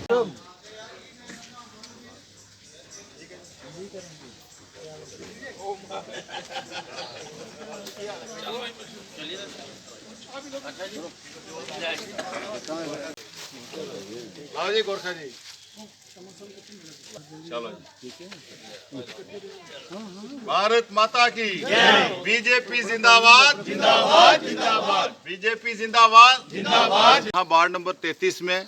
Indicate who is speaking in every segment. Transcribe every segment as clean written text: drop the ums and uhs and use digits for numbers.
Speaker 1: जी गोरखा जी चलो भारत माता की बीजेपी जिंदाबाद जिंदाबाद जिंदाबाद बीजेपी जिंदाबाद जिंदाबाद। यहाँ वार्ड नंबर 33 में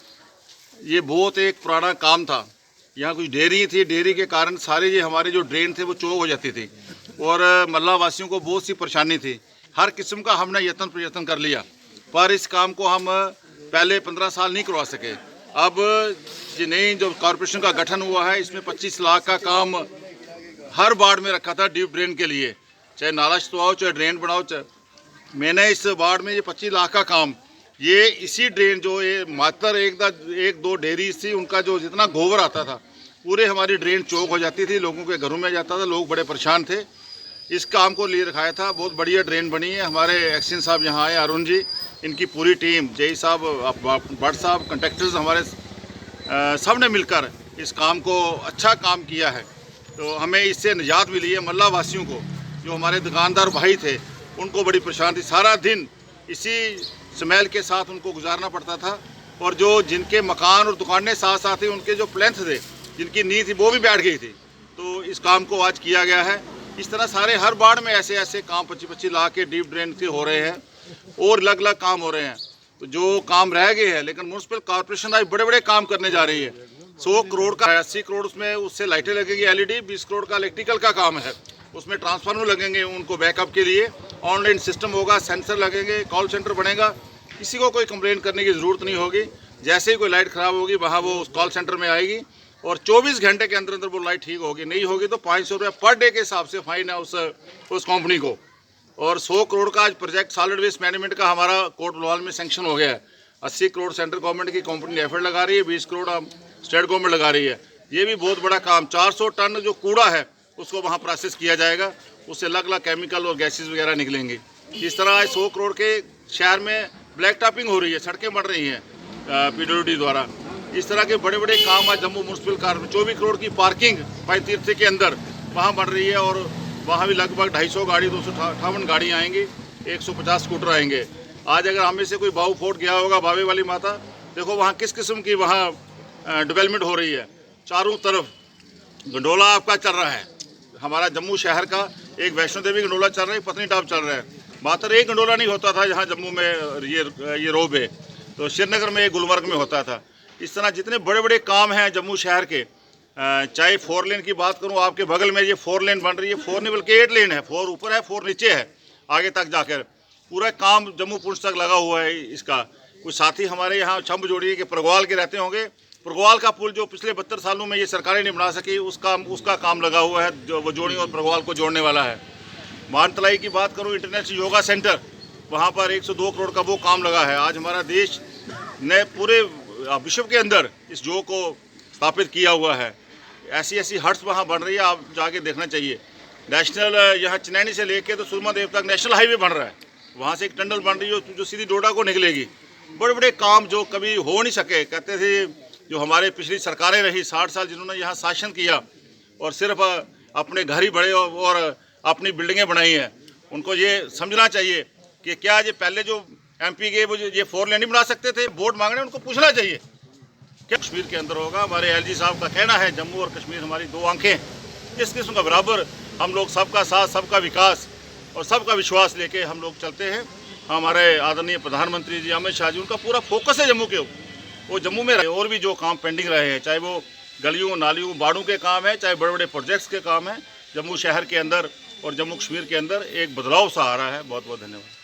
Speaker 1: ये बहुत एक पुराना काम था। यहाँ कुछ डेयरी थी, डेयरी के कारण सारे ये हमारे जो ड्रेन थे वो चौक हो जाती थी और मल्ला वासियों को बहुत सी परेशानी थी। हर किस्म का हमने यत्न प्रयत्न कर लिया पर इस काम को हम पहले 15 साल नहीं करवा सके। अब ये नई जो कॉरपोरेशन का गठन हुआ है इसमें 25 लाख का काम हर वार्ड में रखा था डीप ड्रेन के लिए, चाहे नाला छुटवाओ चाहे ड्रेन बनाओ। चाहे मैंने इस वार्ड में ये 25 लाख का काम ये इसी ड्रेन जो ये मात्र एक दो डेयरी थी उनका जो जितना गोबर आता था पूरे हमारी ड्रेन चौक हो जाती थी, लोगों के घरों में जाता था, लोग बड़े परेशान थे। इस काम को लिए रखाया था, बहुत बढ़िया ड्रेन बनी है। हमारे एक्शन साहब यहाँ आए, अरुण जी, इनकी पूरी टीम, जय साहब, भट्ट साहब, कंट्रैक्टर्स हमारे सब ने मिलकर इस काम को अच्छा काम किया है। तो हमें इससे निजात मिली है। मल्ला वासियों को जो हमारे दुकानदार भाई थे उनको बड़ी परेशानी थी, सारा दिन इसी स्मेल के साथ उनको गुजारना पड़ता था और जो जिनके मकान और दुकानें साथ साथ ही उनके जो प्लेंथ थे, जिनकी नींव थी वो भी बैठ गई थी। तो इस काम को आज किया गया है। इस तरह सारे हर वार्ड में ऐसे ऐसे काम 25-25 लाख के डीप ड्रेन के हो रहे हैं और अलग अलग काम हो रहे हैं। तो जो काम रह गए हैं, लेकिन म्यूनसिपल कॉर्पोरेशन आज बड़े बड़े काम करने जा रही है। 100 करोड़ का 80 करोड़ उसमें उससे लाइटें लगेंगी LED, 20 करोड़ का इलेक्ट्रिकल का काम है, उसमें ट्रांसफार्मर लगेंगे उनको बैकअप के लिए, ऑनलाइन सिस्टम होगा, सेंसर लगेंगे, कॉल सेंटर बनेगा, किसी को कोई कंप्लेन करने की ज़रूरत नहीं होगी। जैसे ही कोई लाइट ख़राब होगी वहाँ वो उस कॉल सेंटर में आएगी और 24 घंटे के अंदर अंदर वो लाइट ठीक होगी। नहीं होगी तो 500 रुपये पर डे के हिसाब से फाइन है उस कंपनी को। और 100 करोड़ का आज प्रोजेक्ट सॉलिड वेस्ट मैनेजमेंट का हमारा कोट बलवाल में सेंक्शन हो गया है। 80 करोड़ सेंट्रल गवर्नमेंट की कंपनी एफर्ट लगा रही है, 20 करोड़ स्टेट गवर्नमेंट लगा रही है। ये भी बहुत बड़ा काम। 400 टन जो कूड़ा है उसको वहाँ प्रोसेस किया जाएगा, उससे अलग अलग केमिकल और गैसेज वगैरह निकलेंगे। इस तरह आज 100 करोड़ के शहर में ब्लैक टॉपिंग हो रही है, सड़कें बढ़ रही हैं PWD द्वारा। इस तरह के बड़े बड़े काम आज जम्मू म्यूनसिपल कॉर्पोरेशन 24 करोड़ की पार्किंग भाई तीर्थ के अंदर वहाँ बढ़ रही है और वहाँ भी लगभग 250 गाड़ी 258 गाड़ी आएंगी, 150 स्कूटर आएंगे। आज अगर हमें से कोई बाऊ फोर्ट गया होगा, बावे वाली माता, देखो वहाँ किस किस्म की वहाँ डेवलपमेंट हो रही है। चारों तरफ गंडोला आपका चल रहा है, हमारा जम्मू शहर का एक वैष्णो देवी गंडोला चल रहा है, पत्नीटॉप चल रहा है। मात्र एक गंडोला नहीं होता था यहाँ जम्मू में, ये रोब है तो श्रीनगर में, गुलमर्ग में होता था। इस तरह जितने बड़े बड़े काम हैं जम्मू शहर के, चाहे 4 लेन की बात करूं, आपके बगल में ये 4 लेन बन रही है, 4 नहीं बल्कि 8 लेन है, 4 ऊपर है 4 नीचे है, आगे तक जाकर पूरा काम जम्मू पुंछ तक लगा हुआ है इसका। कुछ साथी हमारे यहाँ छंब जोड़िए कि परगवाल के रहते होंगे, परगवाल का पुल जो पिछले 72 सालों में ये सरकारें नहीं बना सकी उसका काम लगा हुआ है, जो वो जोड़ी और परगवाल को जोड़ने वाला है। मानतलाई की बात करूँ, इंटरनेशनल योगा सेंटर, वहाँ पर 102 करोड़ का वो काम लगा है। आज हमारा देश ने पूरे विश्व के अंदर इस योग को स्थापित किया हुआ है। ऐसी ऐसी हट्स वहाँ बन रही है, आप जाके देखना चाहिए। नेशनल यहाँ चनैनी से लेके तो सुरमा देव तक नेशनल हाईवे बन रहा है, वहाँ से एक टनल बन रही है जो सीधी डोडा को निकलेगी। बड़े बड़े काम जो कभी हो नहीं सके, कहते थे जो हमारे पिछली सरकारें रही 60 साल जिन्होंने यहाँ शासन किया और सिर्फ अपने घर ही बड़े और अपनी बिल्डिंगें बनाई हैं, उनको ये समझना चाहिए कि क्या ये पहले जो MP के वो ये 4 लेन नहीं बना सकते थे, वोट मांगने उनको पूछना चाहिए क्या कश्मीर के अंदर होगा। हमारे LG साहब का कहना है जम्मू और कश्मीर हमारी 2 आंखें, इस किस्म का बराबर हम लोग सबका साथ, सबका विकास और सबका विश्वास लेके हम लोग चलते हैं। हमारे आदरणीय प्रधानमंत्री जी अमित शाह जी, उनका पूरा फोकस है जम्मू के, वो जम्मू में रहे। और भी जो काम पेंडिंग रहे हैं, चाहे वो गलियों नालियों बाड़ों के काम है, चाहे बड़े बड़े प्रोजेक्ट्स के काम हैं, जम्मू शहर के अंदर और जम्मू कश्मीर के अंदर एक बदलाव सा आ रहा है। बहुत बहुत धन्यवाद।